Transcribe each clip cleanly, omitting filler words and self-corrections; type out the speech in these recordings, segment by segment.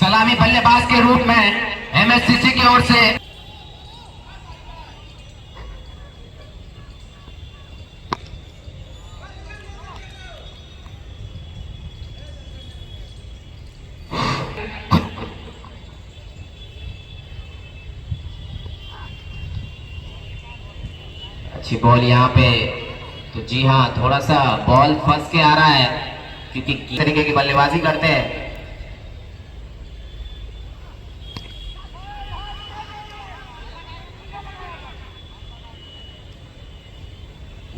सलामी बल्लेबाज के रूप में एमएससीसी की ओर से अच्छी बॉल यहाँ पे। तो जी हाँ, थोड़ा सा बॉल फंस के आ रहा है क्योंकि किस तरीके की बल्लेबाजी करते हैं।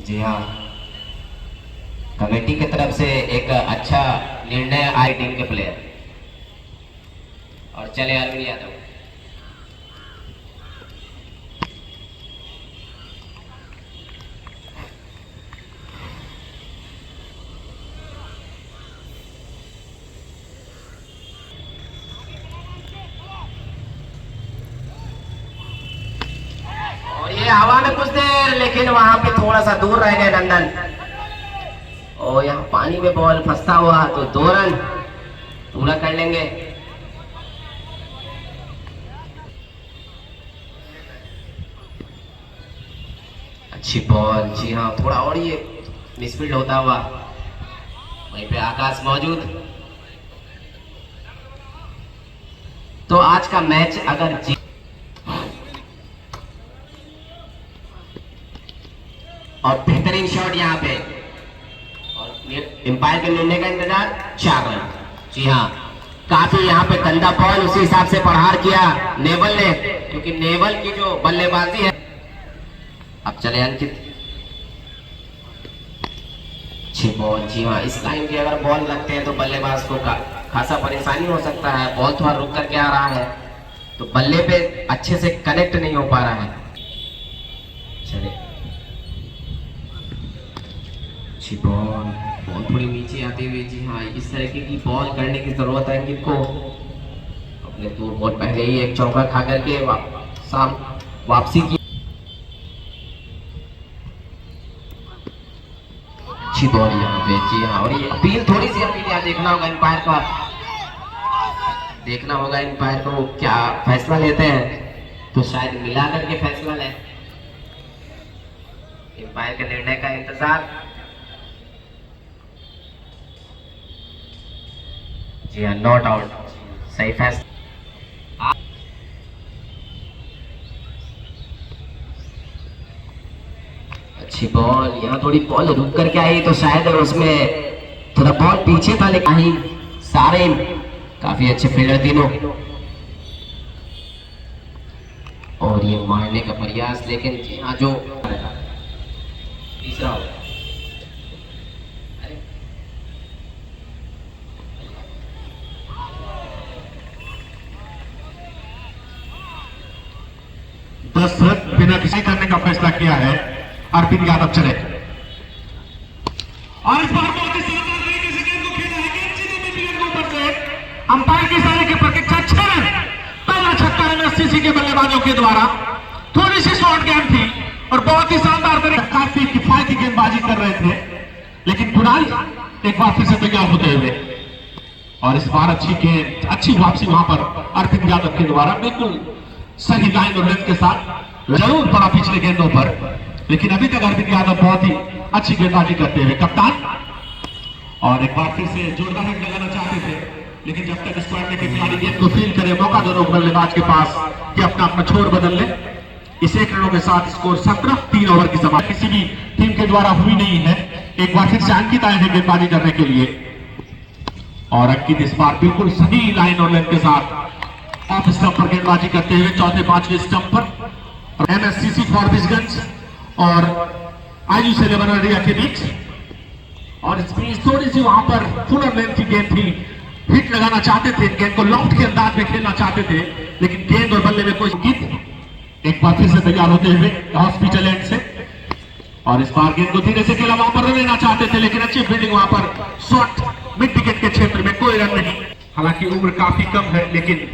जी हाँ, कमेटी की तरफ से एक अच्छा निर्णय आई टीम के प्लेयर। और चले अरविंद यादव। ये हवा में कुछ देर, लेकिन वहां पे थोड़ा सा दूर रह गए टंडन। और यहाँ पानी में बॉल फंसता हुआ, तो 2 रन पूरा कर लेंगे। अच्छी बॉल। जी हाँ, थोड़ा और ये मिसफील्ड होता हुआ, वहीं पे आकाश मौजूद। तो आज का मैच अगर और बेहतरीन शॉट यहाँ पे, और एम्पायर के निर्णय का इंतजार। 4 रन। जी हाँ, काफी यहाँ पे गंदा बॉल उसी हिसाब से प्रहार किया नेवल ने, क्योंकि नेवल की जो बल्लेबाजी है। अब चले अंकित। अच्छी बॉल। जी हाँ, इस लाइन की अगर बॉल लगते हैं तो बल्लेबाज को खासा परेशानी हो सकता है। बॉल थोड़ा रुक करके आ रहा है, तो बल्ले पे अच्छे से कनेक्ट नहीं हो पा रहा है। चले, अच्छी बॉल। बॉल थोड़ी नीचे आती हुई। जी हाँ, इस तरीके की बॉल करने की जरूरत है अंकित को। अपने दूर बॉल पहले ही एक चौका खा करके वापसी की। अच्छी बॉल यहाँ पे। जी हाँ, और ये अपील, थोड़ी सी अपील यहाँ देखना होगा एम्पायर का, देखना होगा एम्पायर को क्या फैसला लेते हैं। तो शायद मिला करके फैसला ले। एम्पायर के निर्णय का इंतजार। जी हाँ, नॉट आउट। सही फैसला। अच्छी बॉल। यहाँ थोड़ी बॉल रुक करके आई, तो शायद उसमें थोड़ा बॉल पीछे था, लेकिन सारे काफी अच्छे फील्डर तीनों। और ये मारने का प्रयास, लेकिन यहाँ जो तीसरा हो। 10 रन बिना किसी करने का फैसला किया है अरविंद यादव। चले, और इस बार बहुत ही शानदार तरीके से गेंद को खेला है। गेंद सीधे मिड के ऊपर से अंपायर के इशारे की प्रतीक्षा। 6 रन। पहला छक्का एमएससीसी के बल्लेबाजों के द्वारा। थोड़ी सी शॉर्ट गेंद थी और बहुत ही शानदार तरीके काफी किफायती गेंदबाजी कर रहे थे, लेकिन कुणाल एक बार फिर से तैयार होते हुए। और इस बार अच्छी गेंद, अच्छी वापसी वहां पर अरविंद यादव के द्वारा, बिल्कुल सही लाइन और लेंथ के साथ। जरूर पड़ा पिछले गेंदों पर, लेकिन अभी तक अरविंद यादव बहुत ही अच्छी गेंदबाजी करते हुए। कप्तान और एक बार फिर से जोरदार हिट लगाना चाहते थे, लेकिन जब तक स्क्वाड के खिलाड़ी गेंद को फील करे, मौका दोनों बल्लेबाज के पास कि अपना अपना छोर बदल ले। इस 1 रनों के साथ स्कोर 17। 3 ओवर की समाप्ति किसी भी टीम के द्वारा हुई नहीं है। एक बार फिर से अंकित आए हैं गेंदबाजी करने के लिए, और अंकित इस बार बिल्कुल सही लाइन और लेंथ के साथ ऑफ स्टंप पर गेंदबाजी करते हुए। चौथे 5वें स्टंप पर एमएससीसी फॉरबिसगंज और आयुष 11 एरिया के बीच। और स्पीड थोड़ी सी वहां पर फुल और लेंथ की गेंद थी। हिट लगाना चाहते थे, गेंद को लॉफ्ट के अंदाज में खेलना चाहते थे, लेकिन गेंद और बल्ले में कोई गीत। एक बार फिर से तैयार होते हुए हॉस्पिटल एंड से, और इस बार गेंद को धीरे से खेला। वहां पर रन लेना चाहते थे, लेकिन अच्छी फील्डिंग वहां पर। शॉट मिड विकेट के क्षेत्र में, कोई रन नहीं। हालांकि उम्र काफी कम है, लेकिन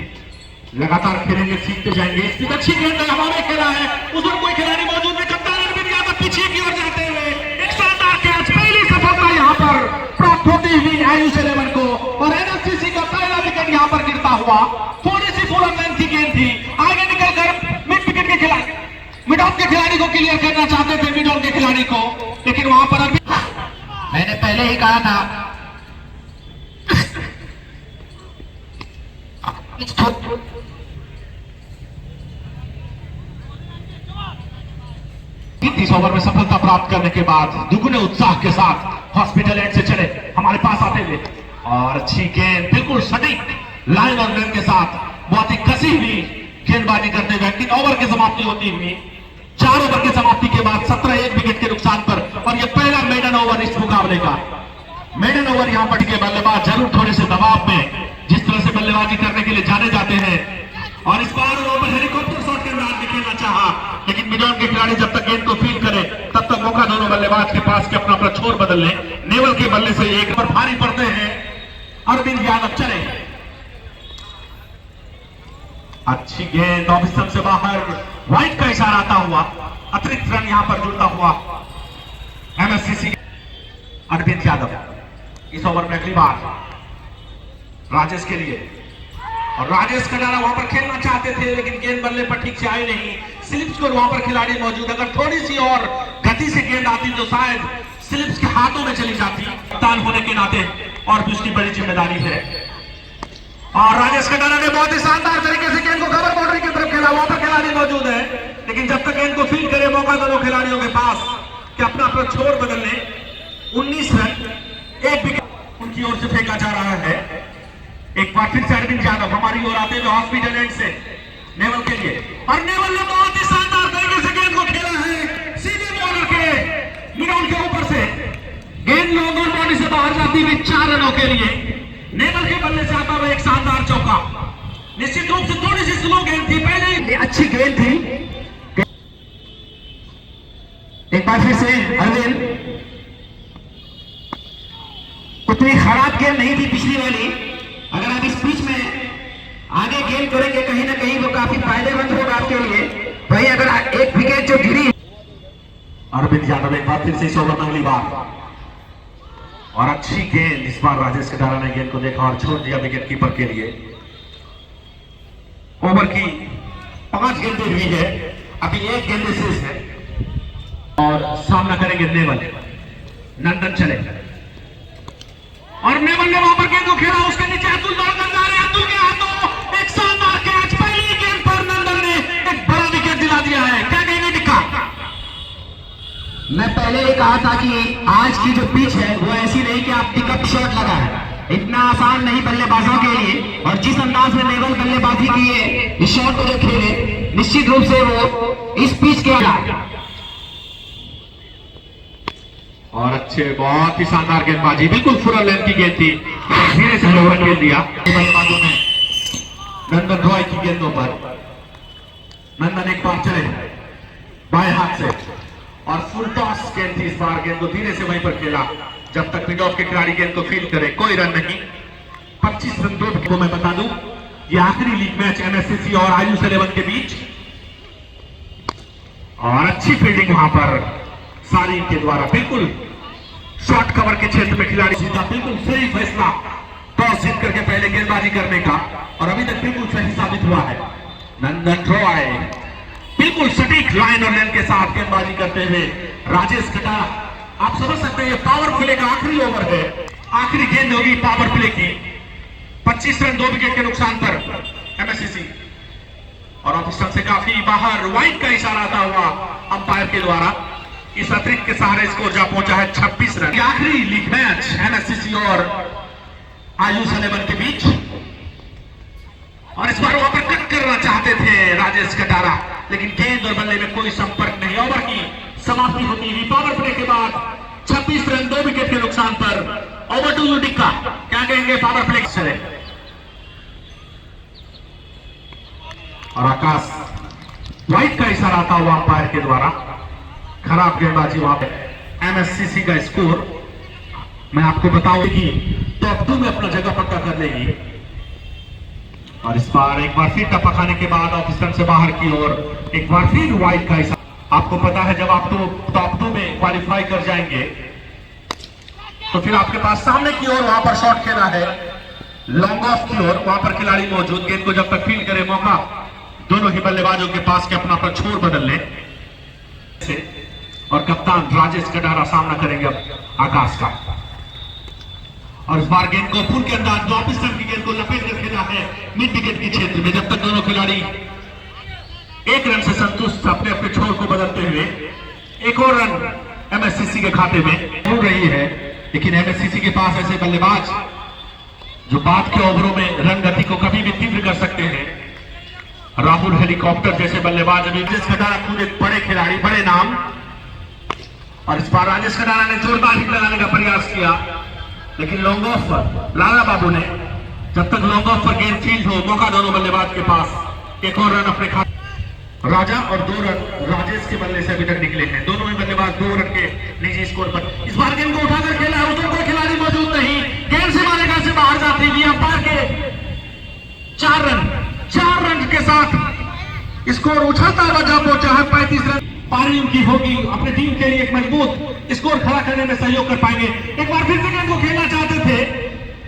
लगातार खेलेंगे, सीखते जाएंगे। इसमें अच्छी गेंद हवा में खेला है, उधर कोई खिलाड़ी मौजूद नहीं। कप्तान अरविंद यादव पीछे की ओर जाते हुए एक शानदार कैच। पहली सफलता यहां पर प्राप्त होती हुई आयुष 11 को, और एनएससीसी का पहला विकेट यहां पर गिरता हुआ। हुआ, थोड़ी सी फुल लेंथ की गेंद थी, आगे निकलकर मिड विकेट के खिलाड़ी, मिड ऑफ के खिलाड़ी को क्लियर करना चाहते थे, मिड ऑन के खिलाड़ी को, लेकिन वहां पर अभी मैंने पहले ही कहा था इस ओवर में सफलता प्राप्त करने के बाद दुगने उत्साह के साथ हॉस्पिटल एंड से चले हमारे पास आते हुए, और अच्छी गेंद बिल्कुल सटीक लाइन और लेन के साथ बहुत ही कसी हुई गेंदबाजी करते हुए 3 ओवर की समाप्ति होती हुई 4 ओवर की समाप्ति के बाद 17 एक विकेट के नुकसान पर, और यह पहला मेडन ओवर इस मुकाबले का। मेडन ओवर यहां पर के बल्लेबाज जरूर थोड़े से दबाव में जिस तरह से बल्लेबाजी करने के लिए जाने जाते हैं, और इस बार ओवर हेलीकॉप्टर शॉट के अंदाज में खेलना चाहा, लेकिन मिड ऑन के खिलाड़ी जब तक गेंद को फील करे तब तक मौका दोनों बल्लेबाज के पास के अपना अपना छोर बदल ले। नेवल के बल्ले से एक पर भारी पड़ते हैं अरविंद यादव। चले, अच्छी गेंद ऑफ स्टंप से बाहर, वाइड का इशारा आता हुआ, अतिरिक्त रन यहां पर जुड़ता हुआ एमएससीसी अरविंद यादव। इस ओवर में अगली बार राजेश के लिए, और राजेश कटारा वहां पर खेलना चाहते थे लेकिन गेंद बल्ले पर ठीक से आई नहीं, स्लिप्स को वहां पर खिलाड़ी मौजूद, अगर थोड़ी सी और गति से गेंद आती तो शायद स्लिप्स के हाथों में चली जाती, कप्तान होने के नाते और भी उसकी बड़ी जिम्मेदारी है। और राजेश कटारा ने बहुत ही शानदार तरीके से गेंद को कवर बाउंड्री की तरफ खेला, वहां पर खिलाड़ी मौजूद है, लेकिन जब तक गेंद को फील करे मौका दोनों खिलाड़ियों के पास कि अपना अपना छोर बदलने। 19 रन, एक विकेट उनकी ओर से फेंका जा रहा है। एक बार फिर से अरविंद यादव हमारी ओर आते हुए हॉस्पिटल एंड से नेवल के लिए, और नेवल ने बहुत ही शानदार तरीके से गेंद को खेला है सीधे बॉर्डर के मिड ऑन के ऊपर से, गेंद लॉन्ग ऑन बॉडी से बाहर जाती हुई 4 रनों के लिए नेवल के बल्ले से आता हुआ एक शानदार चौका। निश्चित रूप से थोड़ी सी स्लो गेंद थी, पहले अच्छी गेंद थी। एक बार फिर से अरविंद, उतनी खराब गेंद नहीं थी पिछली वाली, अगर आप इस पिच में आगे गेंद करेंगे कहीं ना कहीं वो काफी फायदेमंद होगा आपके लिए। वही अगर एक विकेट जो गिरी, अरविंद यादव एक बार फिर से इस ओवर में अगली बार, और अच्छी गेंद इस बार राजेश कटारा ने गेंद को देखा और छोड़ दिया विकेट कीपर के लिए। ओवर की 5 गेंदें हुई है, अभी 1 गेंद शेष है, और सामना करेंगे नेवल। नंदन चले, और नेवल ने वहां पर गेंद को खेला, उसके नीचे अतुल दौड़कर जा रहे हैं, अतुल के हाथों एक शानदार कैच, पहली गेंद पर नंदन ने एक बड़ा विकेट दिला दिया है। क्या कहेंगे टिक्का? मैं पहले ही कहा था कि आज की जो पिच है वो ऐसी नहीं कि आप पिकअप शॉट लगाएं, इतना आसान नहीं बल्लेबाजों के लिए, और जिस अंदाज में नेवल बल्लेबाजी की है, इस शॉट को जो खेले निश्चित रूप से वो इस पिच के और अच्छे बहुत ही शानदार गेंदबाजी, बिल्कुल फुल लेंथ की गेंद थी, धीरे से ओवर खेल दिया बल्लेबाजों ने नंदन रॉय की गेंदों पर। नंदन एक बार चले बाएं हाथ से, और फुल टॉस गेंद थी इस बार, गेंद को धीरे से वहीं पर खेला जब तक मिड ऑफ के खिलाड़ी गेंद को फील करे, कोई रन नहीं। 25 रन 2 विकेट। मैं बता दूं ये आखिरी लीग मैच एमएससीसी और आयुष 11 के बीच, और अच्छी फील्डिंग वहां पर सारी के द्वारा, बिल्कुल शॉर्ट कवर के क्षेत्र में खिलाड़ी जीता, बिल्कुल सही फैसला टॉस जीत करके पहले गेंदबाजी करने का, और अभी तक बिल्कुल सही साबित हुआ है। नंदन रॉय बिल्कुल सटीक लाइन और लेन के साथ गेंदबाजी करते हुए राजेश कटारा, आप समझ सकते हैं ये पावर प्ले का आखिरी ओवर है, आखिरी गेंद होगी पावर प्ले की। 25 रन 2 विकेट के नुकसान पर एमएससीसी, और ऑफ स्टंप से काफी बाहर, वाइड का इशारा आता हुआ अंपायर के द्वारा। इस अतिरिक्त के सहारे स्कोर जा पहुंचा है 26 रन। आखिरी लीग मैच एमएससीसी और आयुष 11 के बीच, और इस बार वहां पर कट करना चाहते थे राजेश कटारा, लेकिन गेंद और बल्ले में कोई संपर्क नहीं। ओवर की समाप्ति होती हुई पावर प्ले के बाद 26 रन 2 विकेट के नुकसान पर। ओवर टू यू टिक्का, क्या कहेंगे पावर प्ले चले? और आकाश, वाइड का इशारा आता हुआ अंपायर के द्वारा, खराब गेंदबाजी वहां पे। एमएससीसी का स्कोर मैं आपको बताऊं कि टॉप 2 में अपना जगह पक्का कर लेगी, और इस बार एक बार फिर टप्पा खाने के बाद ऑफ स्टंप से बाहर की ओर एक बार फिर वाइड का इशारा। आपको पता है जब आप तो टॉप 2 में क्वालिफाई कर जाएंगे तो फिर आपके पास सामने की ओर वहां पर शॉट खेला है, लॉन्ग ऑफ की ओर, वहां पर खिलाड़ी मौजूद, गेंद को जब तक फील्ड करे मौका दोनों ही बल्लेबाजों के पास के अपना पर छोर बदल ले। और कप्तान राजेश कटारा सामना करेंगे अब आकाश का। और इस बार गेंद को फुल के अंदाज वापिस स्टंप की गेंद को लपेट कर खेला है मिड विकेट के क्षेत्र में। जब तक दोनों खिलाड़ी एक रन से संतुष्ट अपने अपने छोर को बदलते हुए, एक और रन एमएससीसी के खाते में हो रही है। लेकिन एमएससीसी के पास ऐसे बल्लेबाज जो बाद के ओवरों में रन गति को कभी भी तीव्र कर सकते हैं। राहुल हेलीकॉप्टर जैसे बल्लेबाज, अभी राजेश कटारा खुद एक बड़े खिलाड़ी, बड़े नाम। और इस बार राजेश कटारा ने जोरदार हिट लगाने का प्रयास किया, लेकिन लॉन्ग ऑफ पर लाला बाबू ने, जब तक लॉन्ग ऑफ पर गेंद फील्ड हो, मौका दोनों बल्लेबाज के पास। एक और रन अपने खाते, राजा और 2 रन राजेश के बल्ले से अभी तक निकले हैं। दोनों ही बल्लेबाज 2 रन के निजी स्कोर पर। इस बार गेंद को उठाकर खेला है, उधर कोई खिलाड़ी मौजूद नहीं, गेंद से मारे घर से बाहर जाती हुई अंपायर के 4 रन के साथ स्कोर उछलता हुआ जा पहुंचा है 35 रन। पारी उनकी होगी, अपनी टीम के लिए एक मजबूत स्कोर खड़ा करने में सहयोग कर पाएंगे। एक बार फिर से गेंद को खेलना चाहते थे,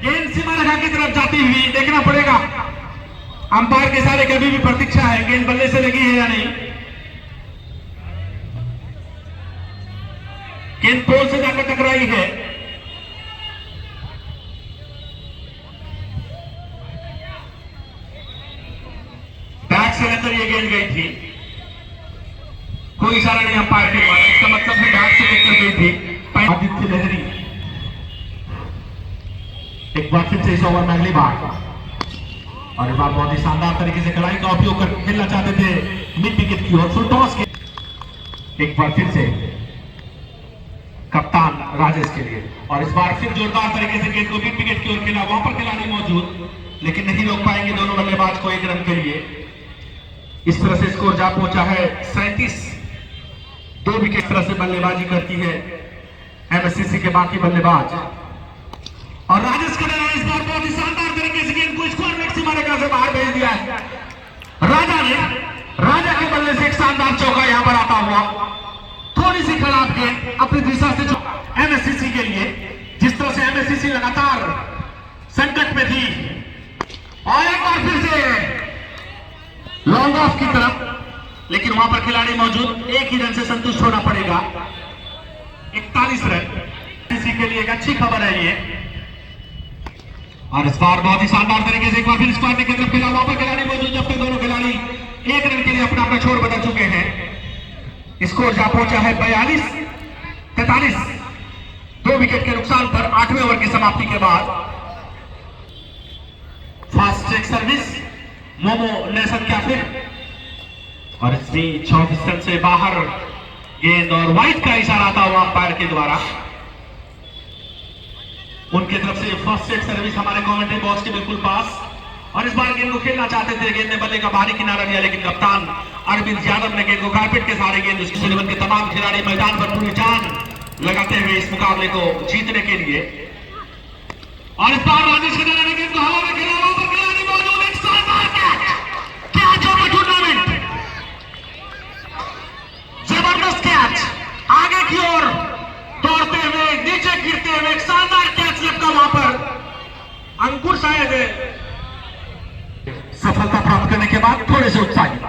गेंद सीमा रेखा की तरफ जाती हुई, देखना पड़ेगा अंपायर के इशारे की अभी भी प्रतीक्षा है, गेंद बल्ले से लगी है या नहीं। गेंद पोल से जाकर टकराई है। बैक से लेकर ये गेंद गई थी, कोई इशारा नहीं अंपायर के पास, इसका मतलब है बैक से लेकर गई थी। आदित्य लहरी एक बार फिर से इस ओवर में अगली बार, और इस बार बहुत ही शानदार तरीके से कलाई का उपयोग कर खेलना चाहते थे मिड विकेट की ओर, फुल टॉस के। एक बार फिर से कप्तान राजेश के लिए, और इस बार फिर जोरदार तरीके से गेंद को मिड विकेट की ओर खेला। वहां पर खिलाड़ी मौजूद, लेकिन नहीं रोक पाएंगे दोनों बल्लेबाज को 1 रन के लिए। इस तरह से स्कोर जा पहुंचा है 37। 2 विकेट तरह से बल्लेबाजी करती है एमएससीसी के बाकी बल्लेबाज। और राजेश कटारा ने इस बार बहुत ही शानदार तरीके से गेंद को स्क्वायर लेग सीमा रेखा से बाहर भेज दिया है। राजा के बल्ले से एक शानदार चौका यहां पर आता हुआ, थोड़ी सी खराब गेंद अपनी दिशा से एमएससीसी के लिए, जिस तरह से एमएससीसी लगातार संकट में थी। और एक बार फिर से लॉन्ग ऑफ की तरफ, लेकिन वहां पर खिलाड़ी मौजूद, एक ही रन से संतुष्ट होना पड़ेगा। 41 रन एमएससीसी के लिए एक अच्छी खबर है ये। और इस बार बहुत ही शानदार तरीके से एक बार फिर स्क्वायर की तरफ खेला, वहां पर खिलाड़ी मौजूद, जब तक दोनों खिलाड़ी 1 रन के लिए अपना अपना छोर बदल चुके हैं। स्कोर जा पहुंचा है 42-43। 2 विकेट के नुकसान पर 8वें ओवर की समाप्ति के बाद fast track service momo nation cafe, और इस बीच 24 रन से बाहर गेंद, और वाइड का इशारा आता हुआ अंपायर के द्वारा। उनके तरफ से फर्स्ट सेट सर्विस हमारे कमेंट्री बॉक्स के बिल्कुल पास। और इस बार गेंद को खेलना चाहते थे, गेंद ने बल्ले का बाहरी किनारा लिया, लेकिन कप्तान अरविंद यादव ने गेंद को कारपेट के सहारे गेंद, उसके सेवन के तमाम खिलाड़ी मैदान पर पूरी जान लगाते हुए इस मुकाबले को जीतने के लिए। और इस बार राजेश कटारा ने गेंद को हवा में खेला, वहां पर खिलाड़ी मौजूद, एक शानदार कैच होगा टूर्नामेंट, जबरदस्त कैच, आगे की ओर दौड़ते हुए, नीचे गिरते हुए एक शानदार कैच लगता वहां पर। अंकुर शायद सफलता प्राप्त करने के बाद थोड़े से उत्साहित,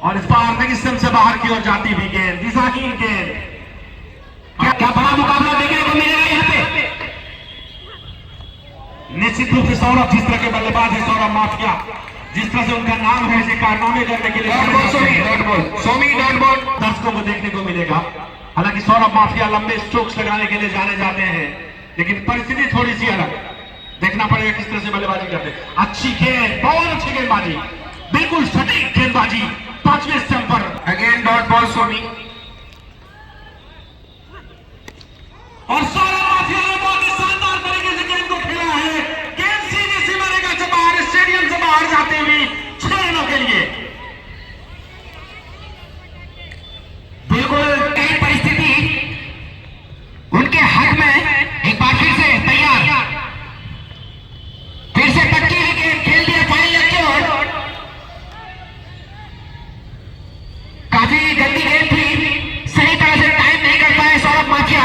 और इस बार रेगिस्तान से बाहर की ओर जाती हुई गेंद, दिशाहीन गेंद। क्या बड़ा मुकाबला देखने को मिलेगा यहाँ पे? निश्चित रूप से सौरभ, जिस तरह के बल्लेबाज है सौरभ माफिया, जिस तरह से उनका नाम है, ऐसे कारनामे करने के लिए दर्शकों को देखने को मिलेगा। हालांकि सौरभ माफिया लंबे स्ट्रोक्स लगाने के लिए जाने जाते हैं, लेकिन परिस्थिति थोड़ी सी अलग, देखना पड़ेगा किस तरह से बल्लेबाजी करते हैं। अच्छी गेंद, बहुत अच्छी गेंदबाजी, बिल्कुल सटीक गेंदबाजी 5वें स्टंप पर। अगेन डॉट बॉल सोमी, और सौरभ माफिया ने बहुत ही शानदार तरीके से गेंद को खेला है। गेंद सीधी सीमा रेखा से बाहर, स्टेडियम से बाहर जाते हुए 6 रनों के लिए। बिल्कुल कई परिस्थिति उनके हक में, एक बार फिर से तैयार, फिर से पटकी हुई गेंद खेल दिया फाइनल लेग की ओर। काफी गंदी गेंद थी, सही तरह से टाइम नहीं कर पाए सौरभ माफिया।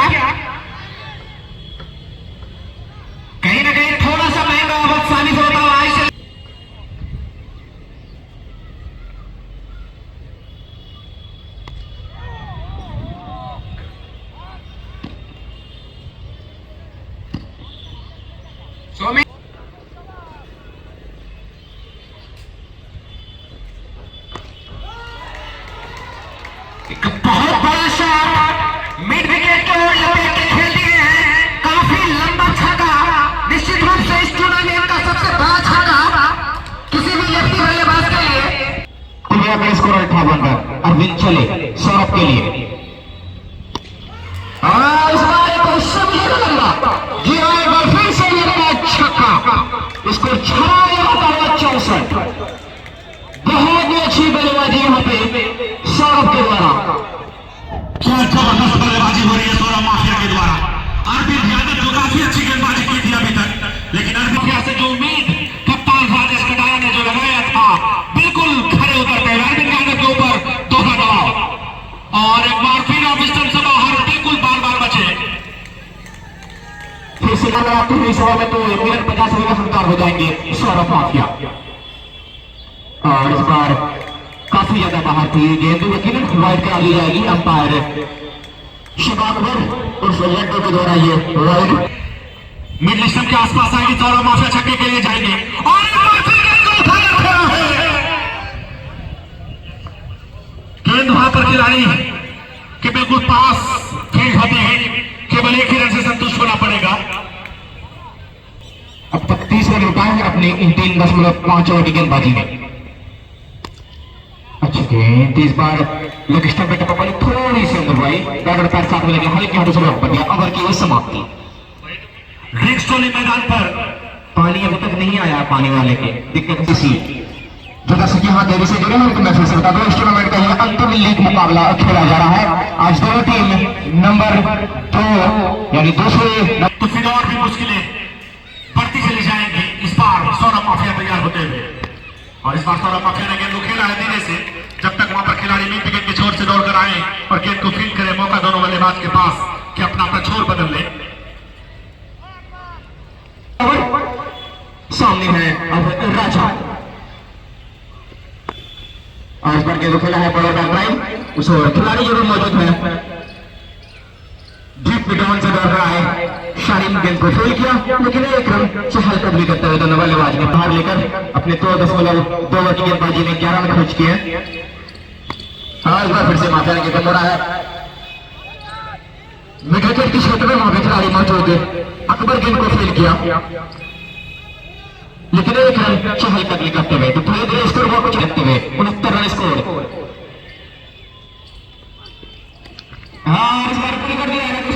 एक बहुत बड़ा शॉट मिड विकेट की ओर लपेट के खेल दिए हैं। काफी लंबा छक्का, निश्चित रूप से इस टूर्नामेंट का सबसे बड़ा छक्का किसी भी लेफ्टी बल्लेबाज के लिए। का स्कोर 58 रन। अरविंद चले सौरभ के लिए और इस बार एक उत्सव ये लगा जी हाँ, एक बार फिर से ये लगा छक्का। इसको छड़ा हुआ 64। बहुत ही अच्छी बल्लेबाजी यहाँ पे सौरभ के द्वारा। क्या जबरदस्त बल्लेबाजी हो रही है सौरभ माफिया के द्वारा। अरविंद यादव जो काफी अच्छी गेंदबाजी की थी अभी तक, लेकिन अरविंद माफिया से जो उम्मीद कप्तान राजेश कटारा ने जो लगाया था, बिल्कुल खरे उतरते हैं अरविंद यादव के ऊपर। दोहरा दबाव और एक बार फिर ऑफ स्टंप से बाहर, बिल्कुल बार बचे। फिर से लगाते हुए इस ओवर में तो मिनट 50 ओवर हकदार हो जाएंगे सौरभ माफिया। और इस बार काफी ज्यादा बाहर थी गेंद, यकीनन वाइड करा दी जाएगी। अंपायर शबाब अकबर उर्फ लड्डू के द्वारा ये वाइड। मिडिल स्टंप के आसपास आएगी सौरभ माफिया, छक्के के लिए जाएंगे और एक बार फिर गेंद को उठाया खड़ा है। गेंद वहां पर खिलाड़ी के बिल्कुल पास फील्ड होती है, केवल एक ही रन से संतुष्ट होना पड़ेगा। अब तक 30 रन उठाए हैं अपने इन 3.5 ओवर की गेंदबाजी में। अच्छी गेंद इस बार लेग स्टंप पे टपक वाली थोड़ी सी अंदर भाई, बैटर पैर साथ में लगे, हल्की हाथों से बन गया। ओवर की समाप्ति। रिंग स्टोली मैदान पर पानी अभी तक नहीं आया, पानी वाले के दिक्कत किसी जगह से यहाँ देवी से जुड़े हैं। मैं फिर से बता दूं, इस टूर्नामेंट का यह अंतिम लीग मुकाबला खेला जा रहा है। आज दोनों टीम नंबर 2 यानी दूसरे तो फिर और भी मुश्किलें बढ़ती चली जाएंगी। इस बार सौरभ माफिया तैयार होते हुए, और इस बार सौरभ माफिया ने गेंद को खेला है धीरे से, जब तक वहां पर खिलाड़ी मीट विकेट के छोर से दौड़कर आए और गेंद को फील्ड करे। मौका दोनों बल्लेबाज के पास कि अपना छोर बदल ले। सामने है अब राजा। आज बार गेंद खेला है बड़ा ड्राइव, उस खिलाड़ी जरूर मौजूद है। डीप मिडऑन से दौड़ रहा है, शारीन गेंद को फेल किया, लेकिन एक रन चहलकदमी करते हुए दोनों बल्लेबाज ने भाग लेकर अपने 2.2 ओवर की गेंदबाजी में 11 रन खर्च किए। आज बार फिर से माफिया ने गेंद मोड़ा है। मिड विकेट के क्षेत्र में वहां पे खिलाड़ी मौजूद है। अकबर गेंद को फेल किया, लेकिन एक रन चहलकदमी करते हुए तो धीरे धीरे स्कोर को कुछ रखते हुए 69 रन स्कोर। हाँ, इस बार पूरी कर दिया है, लेकिन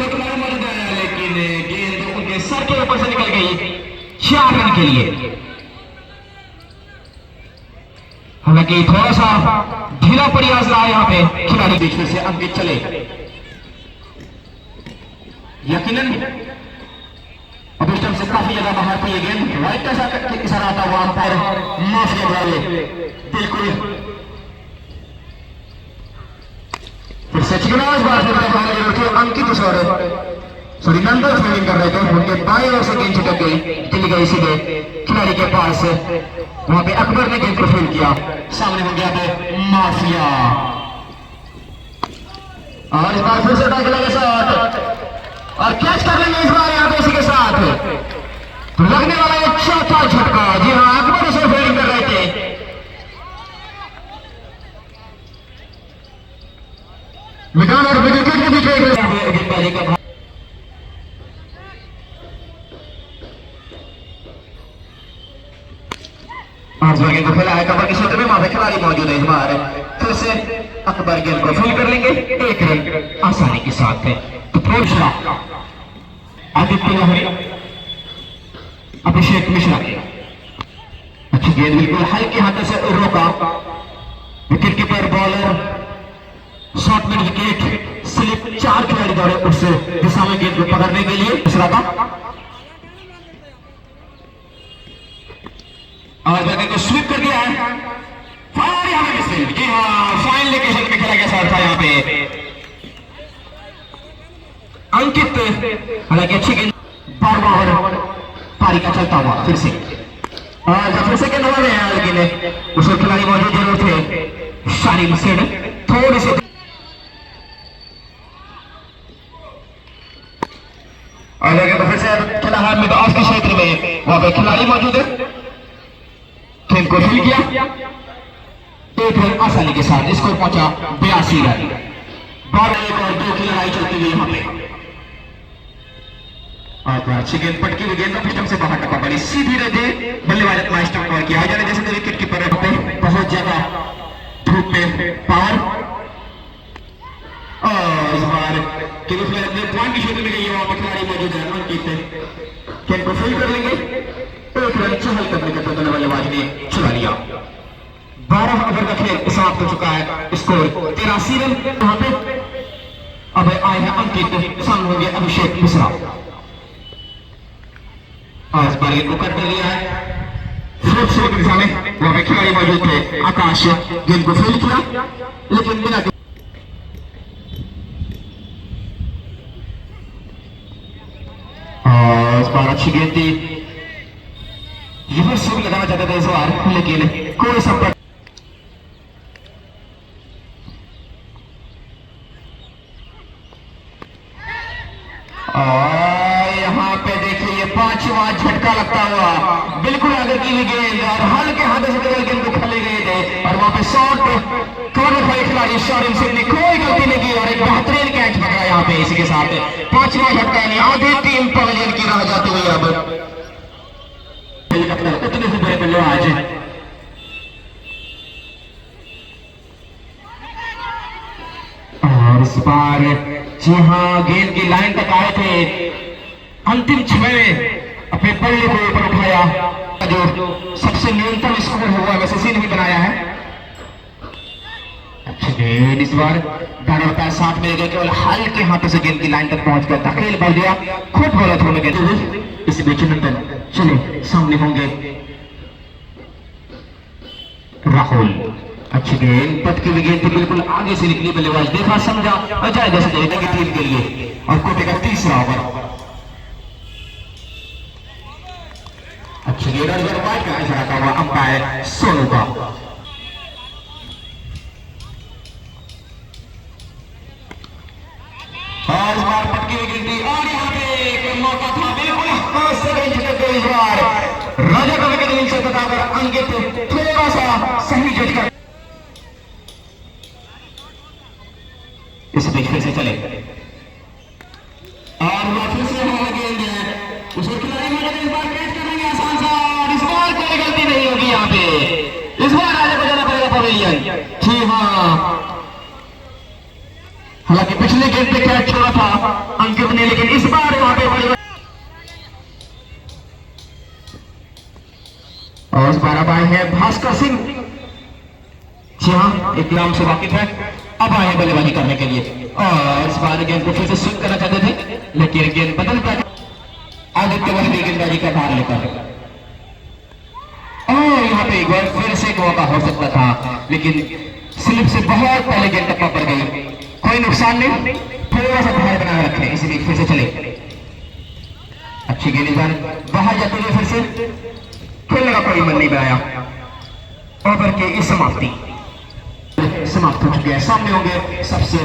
गेंद उनके सर के ऊपर से निकल गई 4 रन के लिए। हालांकि थोड़ा सा ढीला प्रयास रहा यहाँ पे खिलाड़ी बीच में से अंकित चले। यकीनन अब स्टंप से काफी ज्यादा बाहर थी गेंद, राइट का साथ इशारा आता हुआ अंपायर माफिया वाले बिल्कुल फिर से चिकनाज बार से अंकित सॉरी नंदन फील्डिंग कर रहे थे, उनके बाएं ओर से गेंद छिटक गई, चली गई सीधे खिलाड़ी के पास। वहां पे अकबर ने गेंद को फील्ड किया, सामने हो गया था माफिया। और इस बार फिर से टैकल के साथ और कैच कर लेंगे इस बार यहाँ पे इसी के साथ। तो लगने वाला एक चौथा झटका, जी हाँ, अकबर उसे फील्डिंग कर रहे थे। मैदान और विकेट के बीच गेंदबाजी का गेंद को खेला है कबर के क्षेत्र में, वहां पे खिलाड़ी मौजूद है। इस बार फिर से अकबर गेंद को फील्ड कर लेंगे, एक रन आसानी के साथ है। तो थोड़ा आदित्य लहरी, अभिषेक मिश्रा, अच्छी गेंद बिल्कुल हल्के हाथों से रोका। Wicket keeper bowler short mid wicket slip, 4 खिलाड़ी दौड़े उस दिशा में गेंद को पकड़ने के लिए। मिश्रा का आज गेंद को स्वीप कर दिया है, फायर यहाँ पे मिसफील्ड। जी हाँ, फाइन लोकेशन में खेला गया शॉट था यहाँ पे अंकित। हालांकि अच्छी गेंद, 12वां ओवर पारी का चलता हुआ फिर से गेंद ओवर है, लेकिन उसके खिलाड़ी मौजूद जरूर थे। शारीन सेड थोड़ी सी, आगे तो फिर से खेला है मिड ऑफ के क्षेत्र में, वहां पे खिलाड़ी मौजूद है, खेल को फील किया, एक रन आसानी के साथ स्कोर पहुंचा 82 रन। 1 और 2 की लड़ाई चलती हुई यहाँ पे, और अच्छी गेंद पटकी हुई गेंद सिस्टम से बाहर टपा पड़ी, सीधी रहते बल्लेबाज मास्टर कवर किया जाने जैसे विकेट कीपर बहुत ज्यादा धूप में पावर, और इस बार पॉइंट की क्षेत्र में गई है, वहां पर खिलाड़ी मौजूद है अंकित, गेंद को फील कर लेंगे, एक रन चहल करने का प्रयत्न बल्लेबाज ने चुरा लिया। 12 ओवर का खेल समाप्त हो चुका है, स्कोर 83 रन। यहाँ पे अब आए हैं अंकित, सामने होंगे अभिषेक मिश्रा, और इस बार गेंद को कट कर लिया है शुरू की दिशा में, वहां पे खिलाड़ी मौजूद थे आकाश, गेंद को फील किया लेकिन बिना इस बार अच्छी गेंद थी, रिवर्स स्विंग लगाना चाहते थे इस बार लेकिन कोई संपर्क, और यहाँ पे देखिए ये 5वां झटका लगता हुआ बिल्कुल आगे की हुई गेंद, और हल्के हाथों से गेंद को खेले गए थे, और वहां पे शॉट कवर हुए खिलाड़ी शौर्य सिंह ने कोई गलती नहीं की और एक बेहतरीन कैच पकड़ा यहाँ पे। इसी के साथ 5वां झटका नहीं, आधी टीम पवेलियन की राह जाती हुई अब हेलीकॉप्टर उतने से बड़े बल्लेबाज, और इस बार जी हाँ गेंद की लाइन तक आए थे, अंतिम 6 में अपने बल्ले को ऊपर उठाया, जो सबसे न्यूनतम स्कोर हुआ वैसे से नहीं बनाया है। अच्छा गेंद इस बार दाना होता है 60 में गए, केवल हल्के हाथों से गेंद की लाइन तक पहुंचकर धकेल भर दिया, खूब बोला थ्रो में गेंद। इस बीच नंदन चले सामने होंगे राहुल, अच्छी गेंद पटकी हुई गेंद थी, बिल्कुल आगे से निकली, बल्लेबाज देखा समझा और जाएगा से देने की टीम के लिए, और कोटे का 3रा ओवर। अच्छी गेंद और वाइड का इशारा का हुआ अंपायर सोनू का, और इस बार पटकी हुई गेंद थी, और यहाँ पे एक मौका था बिल्कुल हाथ से गेंद छटक गई, इस बार राजा का विकेट नीचे बताकर अंकित थोड़ा सा सही झटका, इस बीच फिर से चले, और फिर से हमारा गेंद है उसको खिलाड़ी मौजूद, इस बार कैच करेंगे आसान सा, और इस बार कोई गलती नहीं होगी यहाँ पे, इस बार राजा को जाना पड़ेगा पवेलियन। जी हाँ, हालांकि पिछले गेंद पे कैच छोड़ा था अंकित ने, लेकिन इस बार वहां पे और इस बार अब आए हैं भास्कर सिंह, जी हाँ एक नाम से वाकिफ है, अब आए बल्लेबाजी करने के लिए, और इस बार गेंद को फिर से स्विंग करना चाहते थे लेकिन गेंद बदल कर आदित्य वही गेंदबाजी का भार लेकर, और यहाँ पे एक बार फिर से एक मौका हो सकता था लेकिन स्लिप से बहुत पहले गेंद टप्पा पड़ गई, कोई नुकसान नहीं, थोड़ा सा भार बना रखे, इसीलिए फिर से चले, अच्छी गेंद बाहर जाते हुए फिर से खेलने का कोई मन नहीं बनाया, ओवर के इस समाप्ति समाप्त हो चुके हैं, सामने होंगे सबसे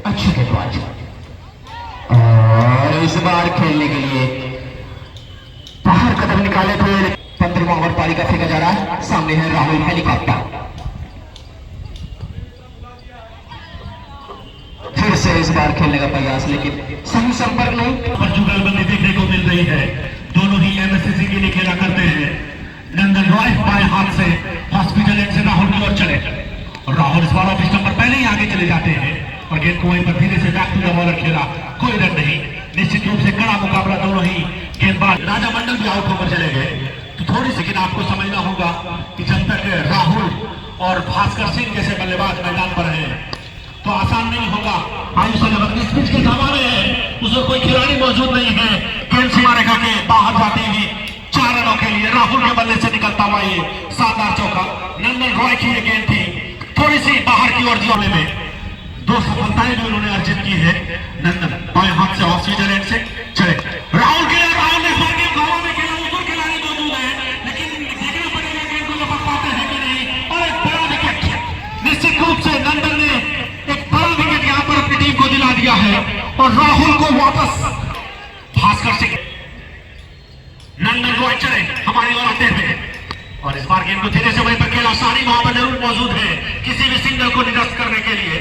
अच्छे गेंदबाज, और इस बार खेलने के लिए बाहर कदम निकाले थे, 15वां ओवर पारी का फेंका जा रहा है, सामने है राहुल हेलीकॉप्टर, फिर से इस बार खेलने का प्रयास लेकिन सही संपर्क नहीं, और जुगलबंदी देखने को मिल रही है, दोनों ही एमएससीसी के लिए खेला करते हैं। नंदन रॉय बाएं हाथ से हॉस्पिटल से राहुल की ओर चले, और राहुल इस बार ऑफ स्टंप पर पहले ही आगे चले जाते हैं, और गेंद को वहीं पर धीरे से बैक टू द बॉलर खेला, कोई रन नहीं, निश्चित रूप से कड़ा मुकाबला, दोनों ही गेंदबाज, राजा मंडल भी आउट होकर चले गए, तो थोड़ी सी लेकिन आपको समझना होगा कि जब तक राहुल और भास्कर सिंह जैसे बल्लेबाज मैदान पर हैं तो आसान नहीं होगा। इस पिच के सामने है, उसमें कोई खिलाड़ी मौजूद नहीं है, गेंद सीमा रेखा के बाहर जाती हुई 4 रनों के लिए राहुल के बल्ले से निकलता हुआ ये शानदार चौका, नंदन रॉय की ये गेंद थी थोड़ी सी बाहर की ओर दिया में, 2 सफलताएं भी उन्होंने अर्जित की है। नंदन बाएं हाथ से ऑफ स्विट्जरलैंड से चले, राहुल के राहुल ने इस गेम हवा में खेला, उसको खिलाड़ी मौजूद है लेकिन देखना पड़ेगा गेंद को लपक पाते हैं कि नहीं, और एक बड़ा विकेट, निश्चित रूप से नंदन ने एक बड़ा विकेट यहाँ पर अपनी टीम को दिला दिया है, और राहुल को वापस भास्कर पॉइंट चले हमारी ओर आते हुए। और इस बार गेंद को धीरे से वहीं पर खेला, सारी वहां पर जरूर मौजूद है किसी भी सिंगल को निरस्त करने के लिए।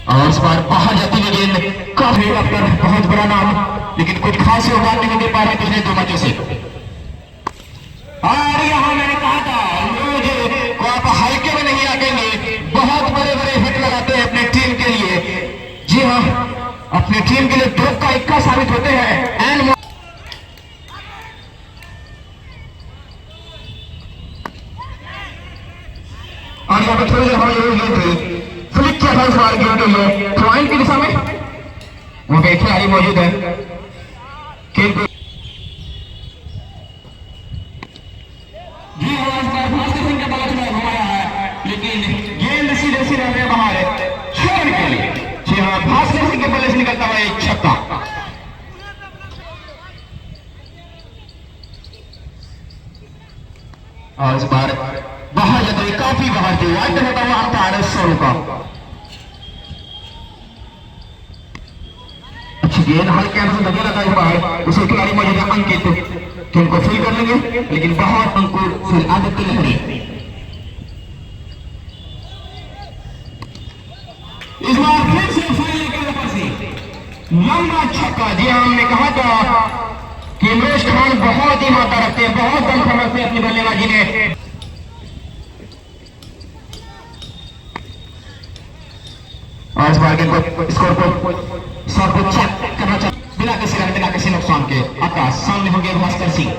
और इस बार बाहर जाती हुई गेंद काफी पर बहुत बड़ा नाम, लेकिन कुछ खास योगदान नहीं दे पा रहे पिछले 2 मैचों से। और यहाँ मैंने कहा था लोग आप हल्के में नहीं आएंगे, बहुत बड़े बड़े हिट लगाते हैं अपने टीम के लिए। जी हाँ, अपने टीम के लिए ड्रॉप का इक्का साबित होते हैं। एंड और यहाँ पे थोड़ी देर हमें जरूर गेंद थी, फ्लिक किया था इस बार गेंद के लिए पॉइंट की दिशा में। वहां पे एक खिलाड़ी मौजूद है, गेंद को जी हाँ, इस बार भास्कर सिंह का बल्ला में घुमाया है, लेकिन गेंद सीधे सीधे में बाहर छोड़ने के लिए। जी हाँ, भास्कर सिंह के बल्ले से निकलता हुआ एक छक्का। और इस बार बाहर जाते हुए काफी बाहर थी, वाइड होता हुआ अंपायर 100 का। अच्छी गेंद हल्के से धकेला था इस बार, उसे खिलाड़ी मौजूद है अंकित, तो उनको फील कर लेंगे, लेकिन बहुत अंकुर फिर आदित्य लहरी। इस बार फिर से फाइनल के ऊपर से लंबा छक्का। जी हाँ, हमने कहा था कि इमरान खान बहुत ही मात्रा रखते हैं, बहुत दम समझते हैं अपनी बल्लेबाजी में। और इस बार को स्कोर को शॉट को चेक करना चाहिए बिना किसी रन, बिना किसी नुकसान के। आकाश सामने होंगे भास्कर सिंह,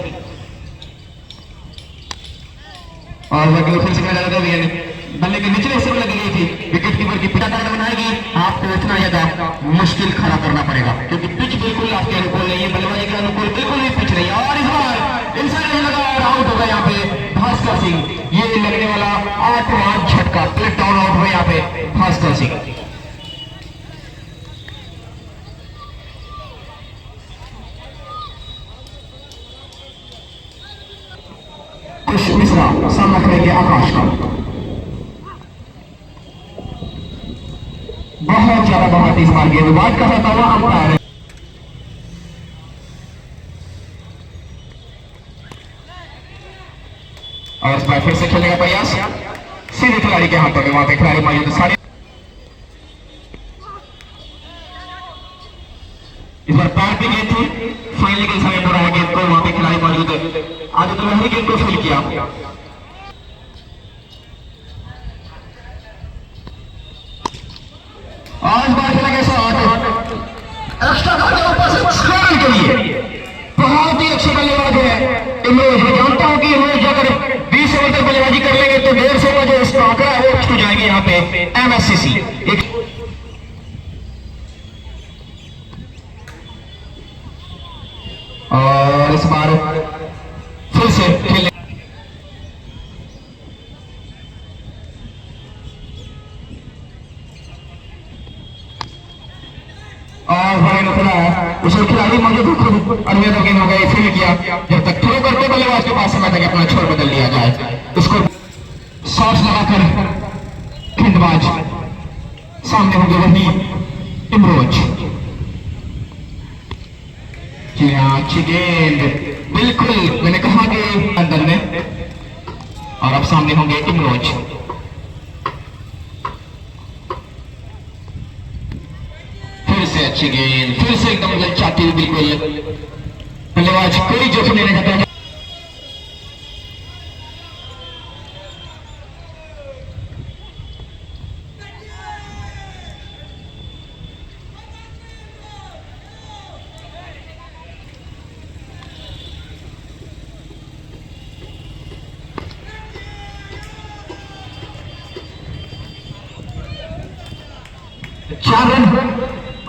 और वह फिर से बल्ले के निचले हिस्से में लगी गई थी। विकेट कीपर की पिटा कार्ड बनाएगी, आपको इतना ज्यादा मुश्किल खड़ा करना पड़ेगा, क्योंकि पिच बिल्कुल आपके अनुकूल नहीं है, बल्लेबाजी के अनुकूल बिल्कुल भी पिच नहीं है। और इस बार इनसाइड लगा और आउट होगा यहाँ पे भास्कर सिंह। ये लगने वाला 8वां झटका, प्लेट डाउन आउट हुआ यहाँ पे भास्कर सिंह। कुछ मिश्रा सामना करेंगे आकाश का, बहुत ज्यादा बाहर थी इस बार गेंद, बात कर रहा था अंपायर। और इस बार फिर से खेलने का प्रयास सीधे खिलाड़ी के हाथों में, वहां पे खिलाड़ी मौजूद है सारे। इस बार पैर पे गेंद थी, फाइनली के समय पर आया गेंद को, वहां पे खिलाड़ी मौजूद है आदित्य लहरी, गेंद को फील किया। आज बार खेला गया शॉट एक्स्ट्रा का ऊपर से स्कोर के लिए। बहुत ही अच्छे बल्लेबाज है इमरान। मैं जानता हूं कि इमरान अगर 20 ओवर तक बल्लेबाजी कर लेंगे तो 150 का जो इसका आंकड़ा है वो छू जाएगी यहाँ पे एमएससीसी। और इस बार फिर से खेलने उसे खिलाड़ी मौजूद अरविंद गेंद हो गए, फील किया। जब तक थ्रो करते बल्लेबाज के पास समय तक अपना छोर बदल लिया जाए, उसको शॉट्स लगाकर गेंदबाज सामने होंगे वही इमरोज। जी हाँ, अच्छी गेंद, बिल्कुल मैंने कहा कि अंदर में। और अब सामने होंगे इमरोज। फिर से अच्छी गेंद, फिर से एकदम ललचाती हुई, बिल्कुल बल्लेबाज कोई जोखिम लेना चाहता है। चार रन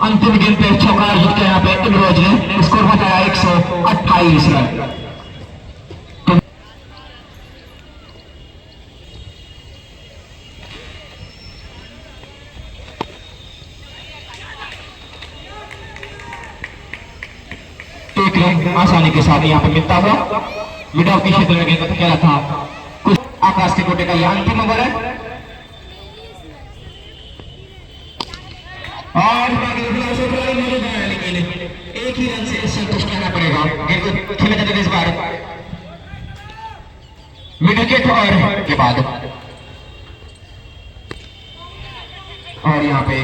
अंतिम गेंद पे चौका जीत के यहाँ पे इमरोज ने स्कोर बताया 128 रन। एक रन आसानी के साथ यहाँ पे मिलता हुआ मिड ऑफ के क्षेत्र में गेंद खेला था। कुछ आकाश के कोटे का यह अंतिम ओवर है। और लेकिन एक ही रन से संतुष्ट रहना पड़ेगा। गेंद को खेला जाता है इस बार मिड विकेट और के बाद, और यहाँ पे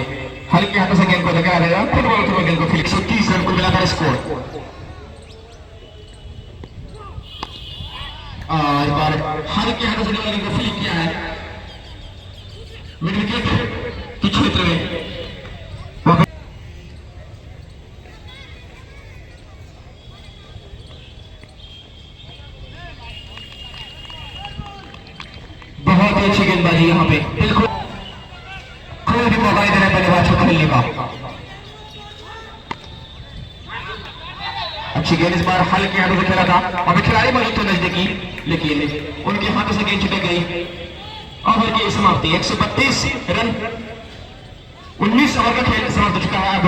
हल्के हाथों से गेंद को धकेला जाएगा। फुटबॉल थ्रो गेंद को फिर 130 रन को मिलाकर स्कोर। और इस बार हल्के हाथों से गेंद को फ्लिक किया है मिड विकेट के क्षेत्र में। बहुत ही अच्छी गेंदबाजी यहाँ पे, बिल्कुल कोई भी मौका नहीं दे रहा बल्लेबाज को खेलने का। अच्छी गेंद इस बार हल्के हाथों से खेला था, अभी खिलाड़ी मौजूद थे नजदीकी, लेकिन उनके हाथों से गेंद छुटक गई। ओवर की समाप्ति 132 रन, 19 ओवर का खेल समाप्त हो चुका है। अब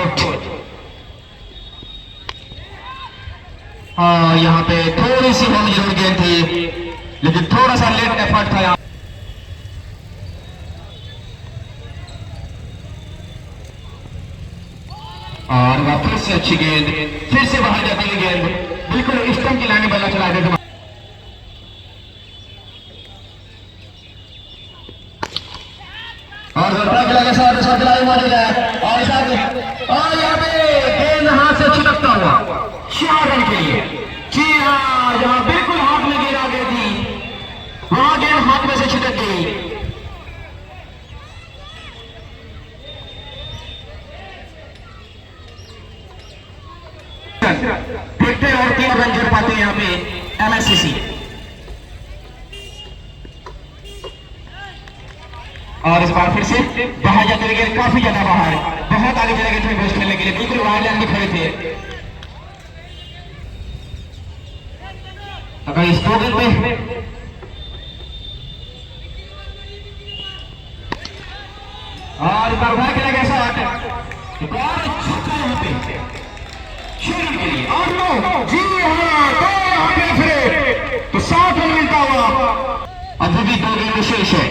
यहाँ पे थोड़ी सी होनी जरूरी गेंद थी, लेकिन थोड़ा सा लेट एफर्ट था यहाँ। और वह फिर से अच्छी गेंद, फिर से बाहर जाती है गेंद, बिल्कुल स्टंप की लाने बल्ला चला देते। और साथ खिलाड़ी मौजूद है, और यहाँ पे गेंद हाथ से छिटकता हुआ 4 रन के लिए। जी हाँ, यहाँ बिल्कुल हाथ में गेंद आ गई थी, वहां गेंद हाथ में से छिटक गई। देखते और 3 रन जोड़ पाते हैं यहाँ पे एमएससीसी। और इस बार फिर से बाहर जाते हुए गेंद काफी ज्यादा बाहर, बहुत आगे चले गए थे मैच खेलने के लिए, बिल्कुल बाहर लाइन में खड़े थे। अगर इस 2 गेंद पे और बाहर खेला गया शॉट, छक्का यहाँ पे 6 रन के लिए। और नो जी हाँ, तो 7 रन मिलता हुआ। अभी भी 2 गेंद शेष है,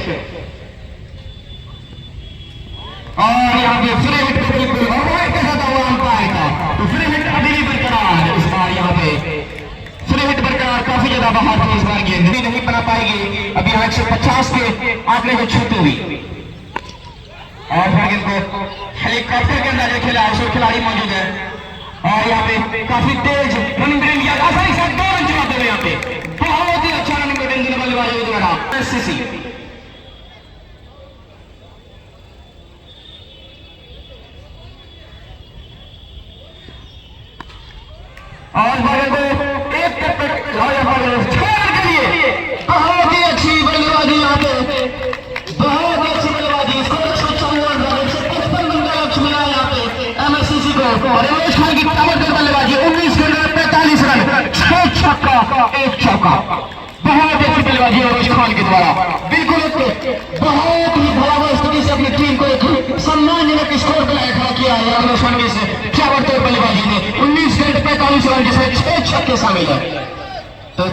और यहाँ पे फ्री हिट पे बिल्कुल हुआ अंपायर का, तो फ्री हिट अभी भी बरकरार। इस बार यहाँ पे फ्री हिट बरकरार, काफी ज्यादा बाहर थी इस बार गेंद, भी नहीं बना पाएगी। अभी 150 के आंकड़े को छूती हुई, और गेंद को हेलीकॉप्टर के अंदाजे खेला है, खिलाड़ी मौजूद है। और यहाँ पे काफी तेज रनिंग ब्रेन किया, आसानी से 2 रन चलाते हुए यहाँ पे बहुत ही अच्छा रनिंग ब्रेन देने बल्लेबाजों द्वारा एमएससीसी। और बॉल को एक के लिए बहुत ही अच्छी बल्लेबाजी यहाँ पे, बहुत ही अच्छी बल्लेबाजी। इसको 154 रन, 155 रन का लक्ष्य मिला यहाँ पे एमएससीसी को। और रमेश खान की ताबड़तोड़ बल्लेबाजी, 19 गेंद में 45 रन, 6 छक्का 1 चौका। बहुत अच्छी बल्लेबाजी रमेश खान के द्वारा, बिल्कुल बहुत ही भयावह स्थिति से अपनी टीम को एक सम्मानजनक स्कोर पर खड़ा किया है रमेश खान की ताबड़तोड़ बल्लेबाजी ने। 19 गेंद 45 रन, जिसमें 6 छक्के शामिल है। तो